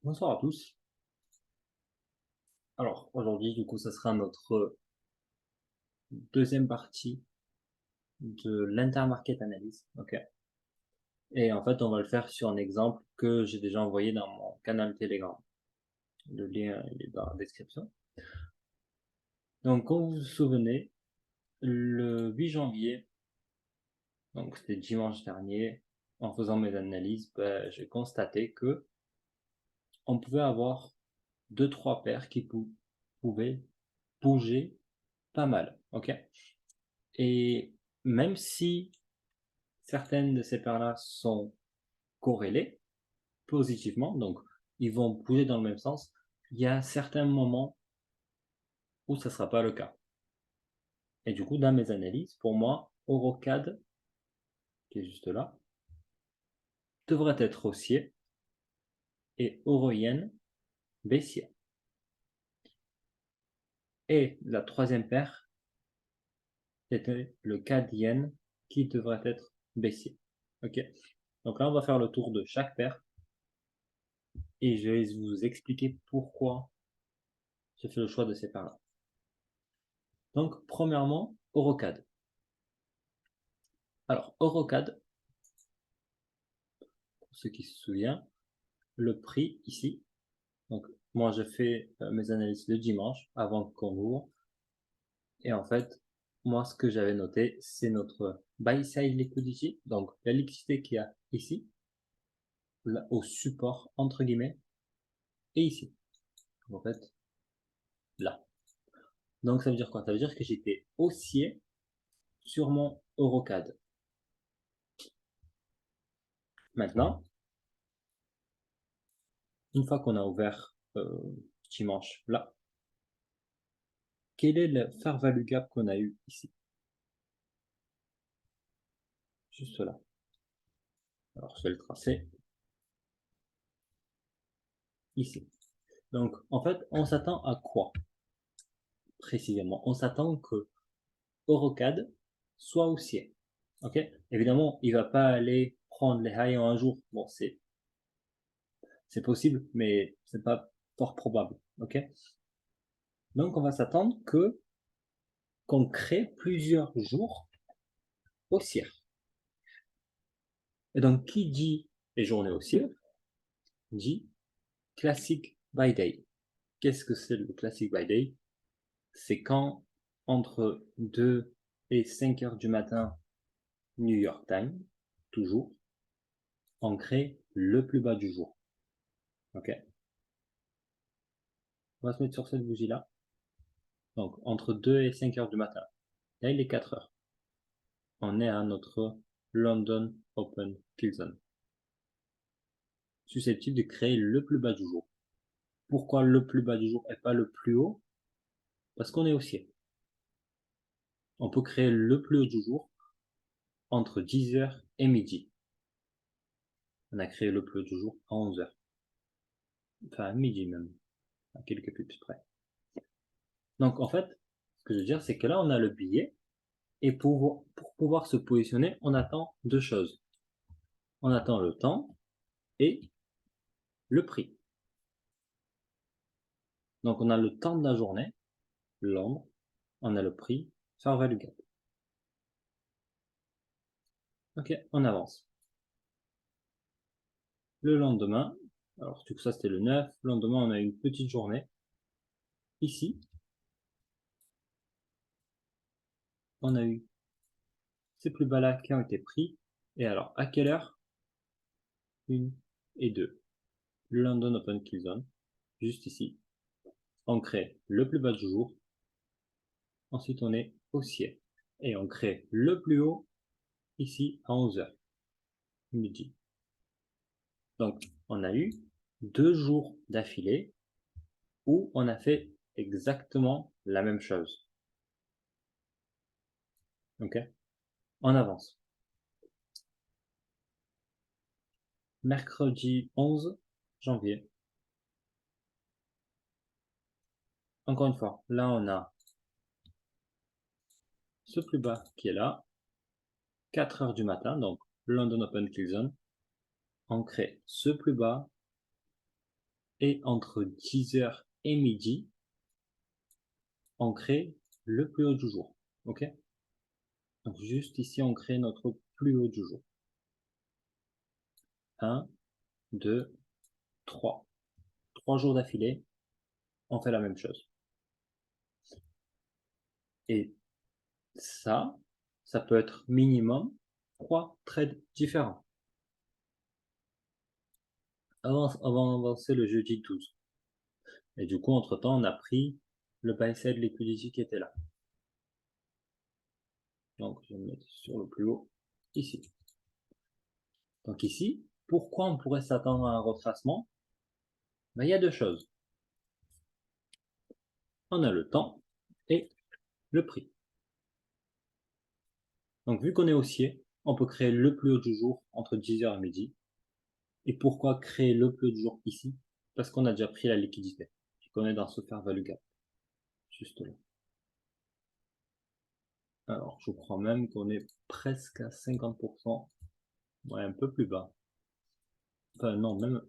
Bonsoir à tous. Alors aujourd'hui, du coup, ça sera notre deuxième partie de l'intermarket analyse. Ok. Et en fait, on va le faire sur un exemple que j'ai déjà envoyé dans mon canal Telegram. Le lien il est dans la description. Donc, comme vous vous souvenez, le 8 janvier, donc c'était dimanche dernier, en faisant mes analyses, j'ai constaté que on pouvait avoir deux, trois paires qui pouvaient bouger pas mal. Ok. Et même si certaines de ces paires-là sont corrélées positivement, donc ils vont bouger dans le même sens. Il y a certains moments où ça ne sera pas le cas. Et du coup, dans mes analyses, pour moi, Eurocad, qui est juste là, devrait être haussier et Euro-Yen baissier. Et la troisième paire, c'était le CAD-Yen qui devrait être baissier. Ok. Donc là, on va faire le tour de chaque paire et je vais vous expliquer pourquoi j'ai fait le choix de ces paires-là. Donc, premièrement, Eurocad. Alors, Eurocad, pour ceux qui se souviennent, le prix ici. Donc, moi, je fais mes analyses le dimanche avant qu'on ouvre. Et en fait, moi, ce que j'avais noté, c'est notre buy side liquidity, donc la liquidité qu'il y a ici, là, au support, entre guillemets, et ici. En fait, là. Donc, ça veut dire quoi? Ça veut dire que j'étais haussier sur mon Eurocad. Maintenant, une fois qu'on a ouvert dimanche là, quel est le fair value gap qu'on a eu ici? Juste là. Alors, je vais le tracer ici. Donc, en fait, on s'attend à quoi précisément? On s'attend que Eurocad soit haussier. Ok? Évidemment, il ne va pas aller prendre les highs en un jour. Bon, c'est possible, mais c'est pas fort probable. Ok? Donc, on va s'attendre que qu'on crée plusieurs jours haussières. Et donc, qui dit les journées haussières dit classic buy day. Qu'est-ce que c'est le classic buy day? C'est quand entre 2 et 5 heures du matin, New York Time, toujours, on crée le plus bas du jour. Ok? On va se mettre sur cette bougie-là. Donc, entre 2 et 5 heures du matin. Là, il est 4 heures. On est à notre London Open Kill Zone. Susceptible de créer le plus bas du jour. Pourquoi le plus bas du jour et pas le plus haut? Parce qu'on est haussier. On peut créer le plus haut du jour entre 10 heures et midi. On a créé le plus haut du jour à 11 heures. Enfin, à midi même. À quelques pips près. Donc, en fait, ce que je veux dire, c'est que là, on a le billet. Et pour pouvoir se positionner, on attend deux choses. On attend le temps et le prix. Donc, on a le temps de la journée, l'ombre, on a le prix, fair value gap. Ok, on avance. Le lendemain, alors tout ça c'était le 9, le lendemain on a une petite journée. Ici, on a eu ces plus bas là qui ont été pris. Et alors, à quelle heure? 1 et 2. Le London Open Kill Zone, juste ici. On crée le plus bas du jour. Ensuite, on est haussier. Et on crée le plus haut ici à 11 heures, midi. Donc, on a eu 2 jours d'affilée où on a fait exactement la même chose. Ok? On avance. Mercredi 11 janvier. Encore une fois, là on a ce plus bas qui est là, 4 heures du matin, donc London Open Kill Zone. On crée ce plus bas Et entre 10h et midi, on crée le plus haut du jour. OK? Donc juste ici, on crée notre plus haut du jour. 1, 2, 3. 3 jours d'affilée, on fait la même chose. Et ça peut être minimum 3 trades différents. Avant d'avancer le jeudi 12. Et du coup, entre-temps, on a pris le buy-side liquidity qui était là. Donc, je vais me mettre sur le plus haut, ici. Donc ici, pourquoi on pourrait s'attendre à un retracement? Ben, il y a deux choses. On a le temps et le prix. Donc, vu qu'on est haussier, on peut créer le plus haut du jour entre 10h et midi. Et pourquoi créer le plus haut du jour ici? Parce qu'on a déjà pris la liquidité, qu'on est dans ce fair value gap, juste là. Alors, je crois même qu'on est presque à 50%. Ouais, un peu plus bas. Enfin, non, même.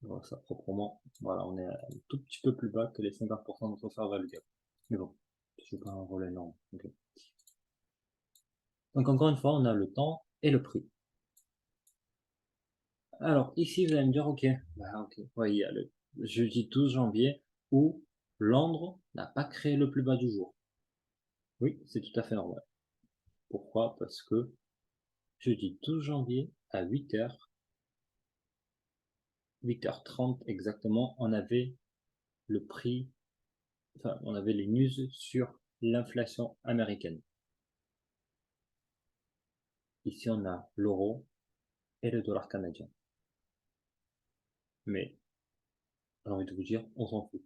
On voit ça proprement. Voilà, on est un tout petit peu plus bas que les 50% de notre fair value gap. Mais bon, c'est pas un rôle énorme. Okay. Donc, encore une fois, on a le temps et le prix. Alors, ici, vous allez me dire, ok, ouais, il y a le jeudi 12 janvier où Londres n'a pas créé le plus bas du jour. Oui, c'est tout à fait normal. Pourquoi? Parce que jeudi 12 janvier à 8h30 exactement, on avait le prix, enfin, on avait les news sur l'inflation américaine. Ici, on a l'euro et le dollar canadien. Mais, j'ai envie de vous dire, on s'en fout.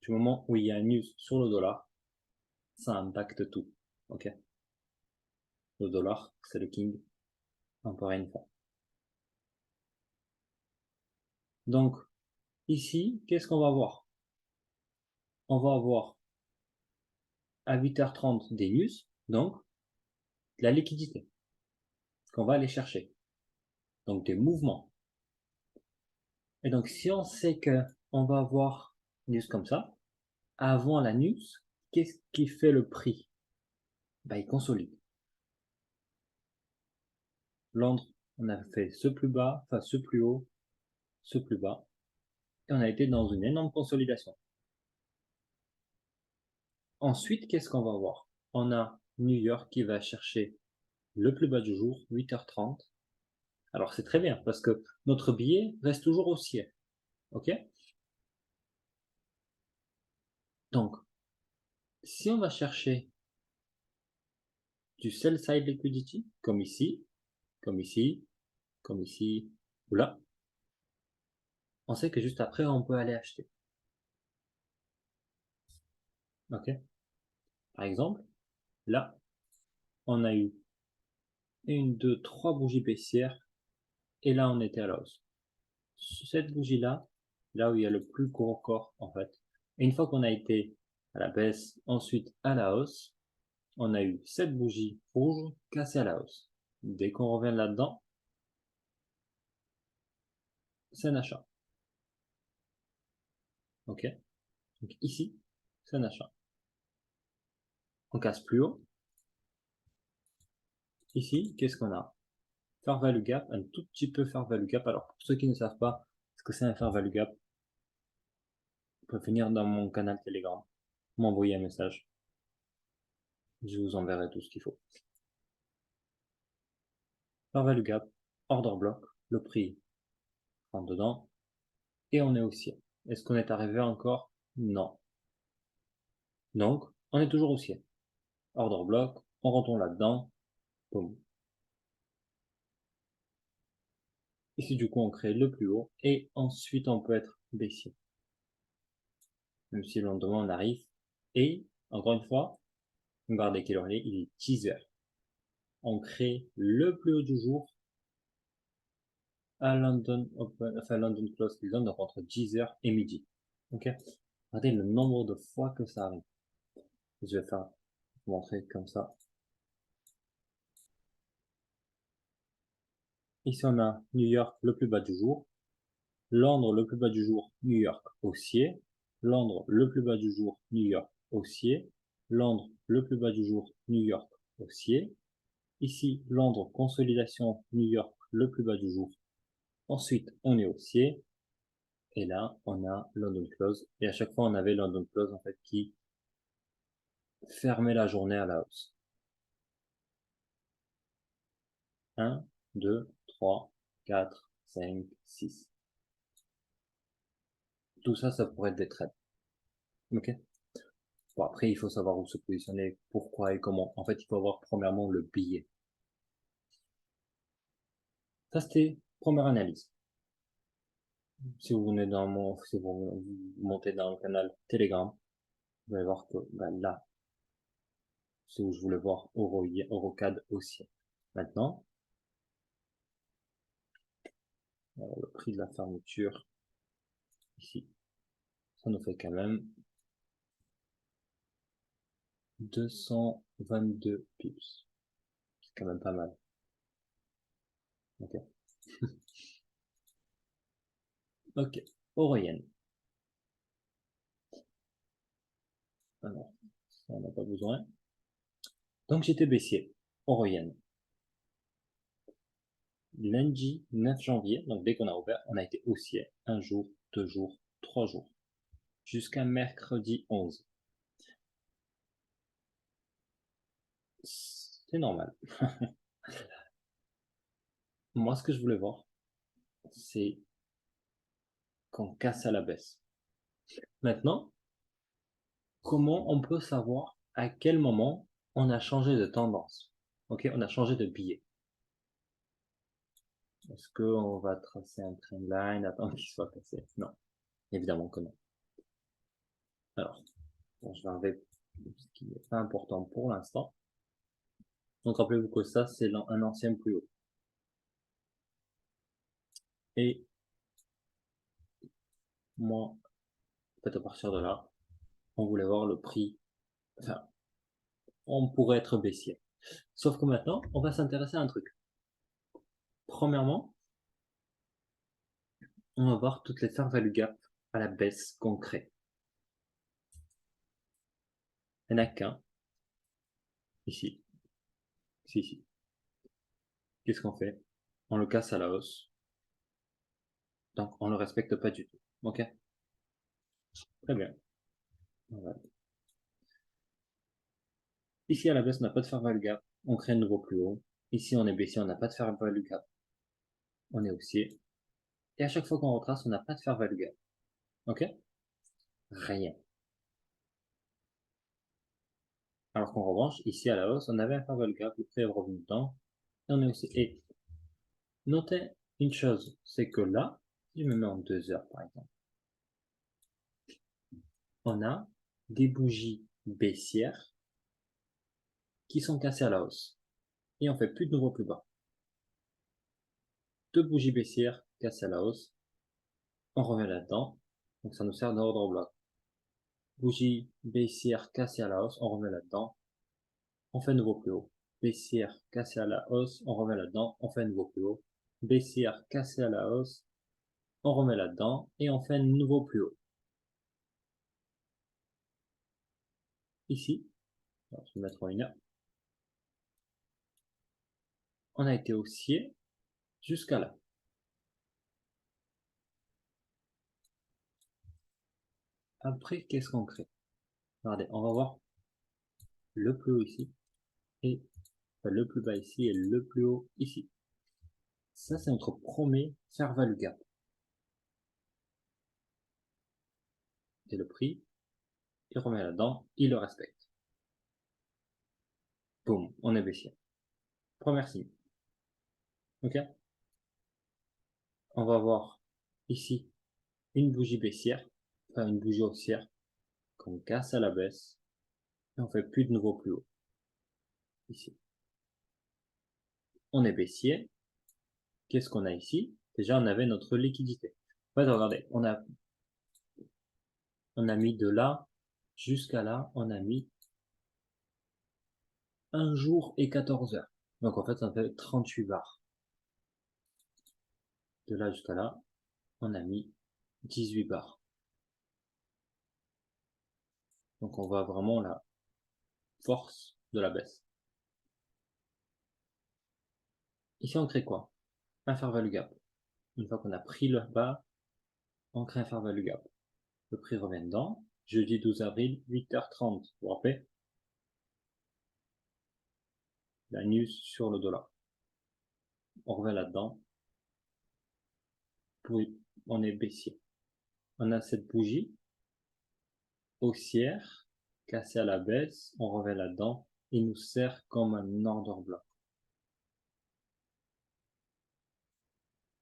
Du moment où il y a une news sur le dollar, ça impacte tout. Ok? Le dollar, c'est le king, encore une fois. Donc, ici, qu'est-ce qu'on va voir? On va avoir à 8h30 des news, donc de la liquidité qu'on va aller chercher. Donc des mouvements. Et donc si on sait qu'on va avoir une news comme ça, avant la news, qu'est-ce qui fait le prix? Ben, il consolide. Londres, on a fait ce plus bas, enfin ce plus haut, ce plus bas, et on a été dans une énorme consolidation. Ensuite, qu'est-ce qu'on va voir? On a New York qui va chercher le plus bas du jour, 8h30. Alors c'est très bien parce que notre billet reste toujours haussier. OK? Donc, si on va chercher du sell side liquidity, comme ici, comme ici, comme ici, ou là, on sait que juste après, on peut aller acheter. OK? Par exemple, là, on a eu une, deux, trois bougies baissières, et là, on était à la hausse. Cette bougie-là, là où il y a le plus gros corps, en fait. Et une fois qu'on a été à la baisse, ensuite à la hausse, on a eu cette bougie rouge cassée à la hausse. Dès qu'on revient là-dedans, c'est un achat. OK? Donc ici, c'est un achat. On casse plus haut. Ici, qu'est-ce qu'on a? Fair value gap, un tout petit peu fair value gap. Alors, pour ceux qui ne savent pas ce que c'est un fair value gap, vous pouvez venir dans mon canal Telegram, m'envoyer un message. Je vous enverrai tout ce qu'il faut. Fair value gap, order block, le prix rentre dedans, et on est haussier. Est-ce qu'on est arrivé encore? Non. Donc, on est toujours haussier. Order block, on retourne là-dedans, boum. Ici, du coup, on crée le plus haut, et ensuite, on peut être baissier. Même si le lendemain, on arrive, et, encore une fois, regardez quelle heure il est 10h. On crée le plus haut du jour à London Open, enfin London Close Season, donc entre 10h et midi. Ok? Regardez le nombre de fois que ça arrive. Je vais faire vous montrer comme ça. Ici, on a New York le plus bas du jour, Londres, le plus bas du jour, New York, haussier. Londres, le plus bas du jour, New York, haussier. Londres, le plus bas du jour, New York, haussier. Ici, Londres, consolidation, New York, le plus bas du jour. Ensuite, on est haussier. Et là, on a London Close. Et à chaque fois, on avait London Close, en fait, qui fermait la journée à la hausse. 1, 2, 3, 4, 5, 6. Tout ça, ça pourrait être des trades. Ok? Bon, après, il faut savoir où se positionner, pourquoi et comment. En fait, il faut avoir premièrement le billet. Ça, c'était première analyse. Si vous venez dans si vous montez dans le canal Telegram, vous allez voir que ben, là, c'est où je voulais voir Eurocad aussi. Maintenant, le prix de la fermeture, ici, ça nous fait quand même 222 pips. C'est quand même pas mal. Ok. Ok. Euro-yen. Alors, ça, on n'a pas besoin. Donc, j'étais baissier. Euro-yen. Lundi 9 janvier, donc dès qu'on a ouvert, on a été haussier. Un jour, 2 jours, 3 jours. Jusqu'à mercredi 11. C'est normal. Moi, ce que je voulais voir, c'est qu'on casse à la baisse. Maintenant, comment on peut savoir à quel moment on a changé de tendance? Ok, on a changé de billet. Est-ce qu'on va tracer un trendline, attendre qu'il soit cassé? Non, évidemment que non. Alors, bon, je vais enlever ce qui n'est pas important pour l'instant. Donc, rappelez-vous que ça, c'est un ancien plus haut. Et moi, peut-être à partir de là, on voulait voir le prix. Enfin, on pourrait être baissier. Sauf que maintenant, on va s'intéresser à un truc. Premièrement, on va voir toutes les fair value gap à la baisse qu'on crée. Il n'y en a qu'un. Ici. Ici. Qu'est-ce qu'on fait? On le casse à la hausse. Donc, on ne le respecte pas du tout. Ok? Très bien. Voilà. Ici, à la baisse, on n'a pas de fair value gap. On crée un nouveau plus haut. Ici, on est baissier, on n'a pas de fair value gap. On est haussier. Et à chaque fois qu'on retrace, on n'a pas de fair value gap. Ok? Rien. Alors qu'en revanche, ici à la hausse, on avait un fair value gap, le prix est revenu dedans. Et on est haussier. Et notez une chose, c'est que là, si je me mets en 2 heures par exemple, on a des bougies baissières qui sont cassées à la hausse. Et on fait plus de nouveau plus bas. 2 bougies baissières cassées à la hausse. On revient là-dedans. Donc ça nous sert d'ordre bloc. Bougie baissière cassée à la hausse, on remet là-dedans. On fait un nouveau plus haut. Baissière cassée à la hausse, on remet là-dedans. On fait un nouveau plus haut. Baissière cassée à la hausse, on remet là-dedans. Et on fait un nouveau plus haut. Ici, alors, je vais mettre en une heure. On a été haussier jusqu'à là. Après, qu'est-ce qu'on crée? Regardez, on va voir le plus haut ici et le plus bas ici et le plus haut ici. Ça, c'est notre premier fair value gap. Et le prix, il remet là-dedans, il le respecte. Boum, on est baissier. Premier signe. Ok? On va voir ici une bougie baissière, enfin une bougie haussière, qu'on casse à la baisse, et on fait plus de nouveau plus haut. Ici. On est baissier. Qu'est-ce qu'on a ici? Déjà, on avait notre liquidité. En fait, regardez, on a mis de là jusqu'à là, on a mis 1 jour et 14 heures. Donc en fait, ça fait 38 bars. De là jusqu'à là, on a mis 18 barres. Donc on voit vraiment la force de la baisse. Ici on crée quoi? Un fair value gap. Une fois qu'on a pris le bas, on crée un fair value gap. Le prix revient dedans. Jeudi 12 avril, 8h30. Vous vous rappelez? La news sur le dollar. On revient là-dedans. On est baissier. On a cette bougie haussière cassée à la baisse. On revient là-dedans. Il nous sert comme un order block.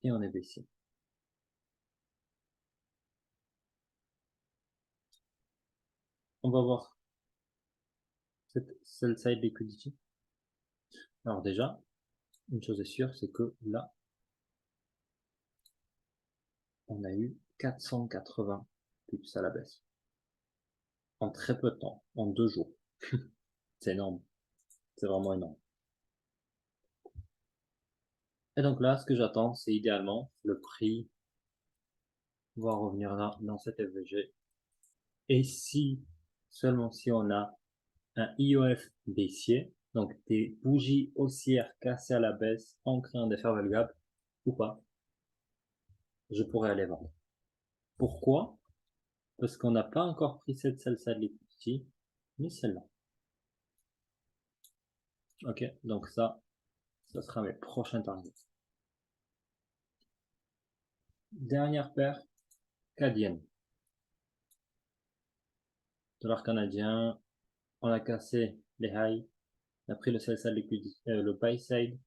Et on est baissier. On va voir cette sell side liquidity. Alors déjà, une chose est sûre, c'est que là, on a eu 480 pips à la baisse. En très peu de temps, en 2 jours. C'est énorme. C'est vraiment énorme. Et donc là, ce que j'attends, c'est idéalement le prix va revenir là dans cet FVG. Et si, seulement si on a un IOF baissier, donc des bougies haussières cassées à la baisse en créant des fair value gap ou pas, je pourrais aller vendre. Pourquoi? Parce qu'on n'a pas encore pris cette sell-side liquidity, ni celle-là. Ok, donc ça sera mes prochains targets. Dernière paire, cadienne. Dollar canadien, on a cassé les highs, on a pris le sell-side liquidity, le buy-side,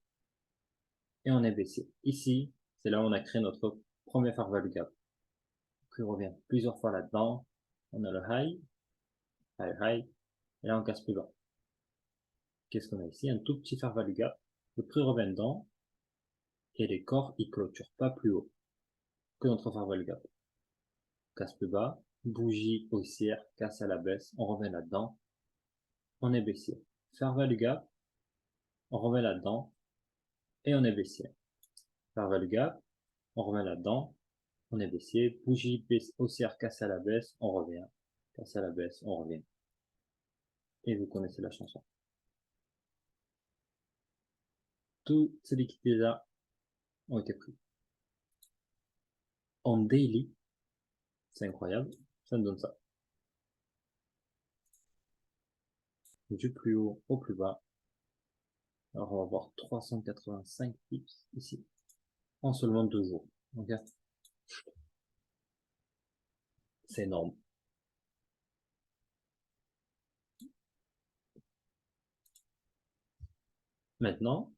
et on est baissé. Ici, c'est là où on a créé notre premier fair value gap. Puis on revient plusieurs fois là-dedans. On a le high, high, et là on casse plus bas. Qu'est-ce qu'on a ici? Un tout petit fair value gap. Le prix revient dedans, et les corps, ils clôturent pas plus haut que notre fair value gap. Casse plus bas, bougie haussière, casse à la baisse, on revient là-dedans, on est baissier. Fair value gap, on revient là-dedans, et on est baissier. Fair value gap, on revient là-dedans, on est baissier. Bougie haussière, casse à la baisse, on revient. Casse à la baisse, on revient. Et vous connaissez la chanson. Tous ces liquidités-là ont été pris. En daily, c'est incroyable, ça me donne ça. Du plus haut au plus bas. Alors on va voir 385 pips ici, en seulement 2 jours. Okay, c'est énorme. Maintenant,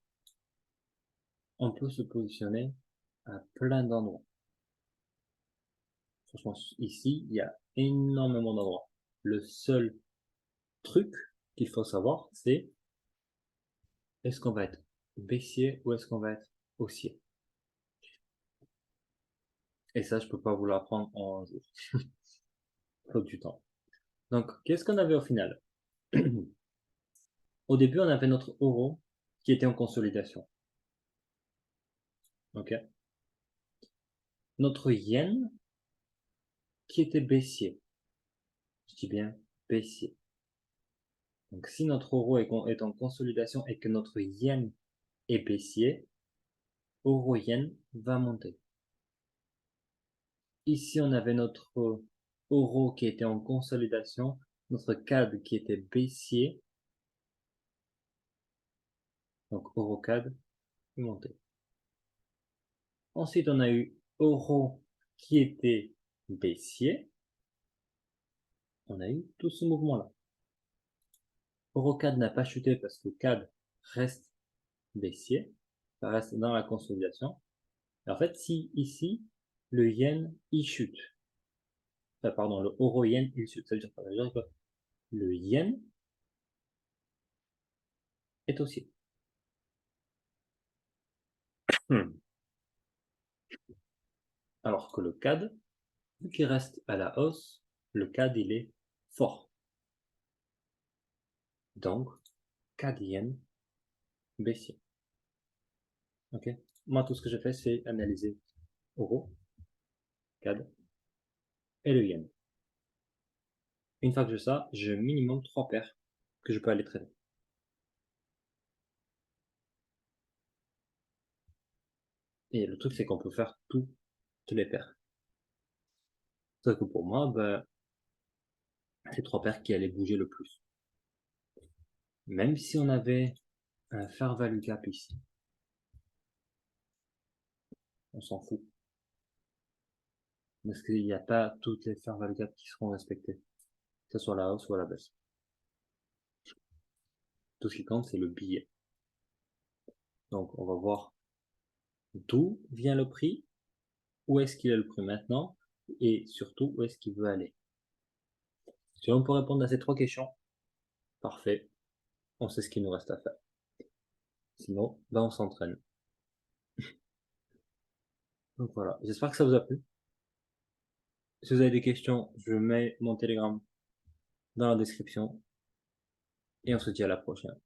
on peut se positionner à plein d'endroits. Franchement, ici, il y a énormément d'endroits. Le seul truc qu'il faut savoir, c'est est-ce qu'on va être baissier ou est-ce qu'on va être haussier. Et ça, je peux pas vous l'apprendre en un jour. Faut du temps. Donc, qu'est-ce qu'on avait au final? Au début, on avait notre euro qui était en consolidation. Ok. Notre yen qui était baissier. Je dis bien baissier. Donc, si notre euro est en consolidation et que notre yen est baissier, euro-yen va monter. Ici, on avait notre euro qui était en consolidation, notre CAD qui était baissier. Donc, euro-CAD est monté. Ensuite, on a eu euro qui était baissier. On a eu tout ce mouvement-là. Euro-CAD n'a pas chuté parce que CAD reste baissier. Ça reste dans la consolidation. Et en fait, si ici, le yen, il chute. Enfin, pardon, le euro-yen, il chute. Ça veut dire quoi? Le yen est haussier. Alors que le CAD, vu qu'il reste à la hausse, le CAD, il est fort. Donc, CAD yen baissier. Ok. Moi, tout ce que j'ai fait, c'est analyser euro. CAD et le yen. Une fois que j'ai ça, j'ai minimum 3 paires que je peux aller trader. Et le truc, c'est qu'on peut faire toutes les paires. Sauf que pour moi, ben, c'est 3 paires qui allaient bouger le plus. Même si on avait un fair value gap ici, on s'en fout. Parce qu'il n'y a pas toutes les fair value gap qui seront respectées. Que ce soit la hausse ou la baisse. Tout ce qui compte, c'est le billet. Donc, on va voir d'où vient le prix, où est-ce qu'il est le prix maintenant, et surtout, où est-ce qu'il veut aller. Si on peut répondre à ces 3 questions, parfait, on sait ce qu'il nous reste à faire. Sinon, ben on s'entraîne. Donc voilà, j'espère que ça vous a plu. Si vous avez des questions, je mets mon Telegram dans la description, et on se dit à la prochaine.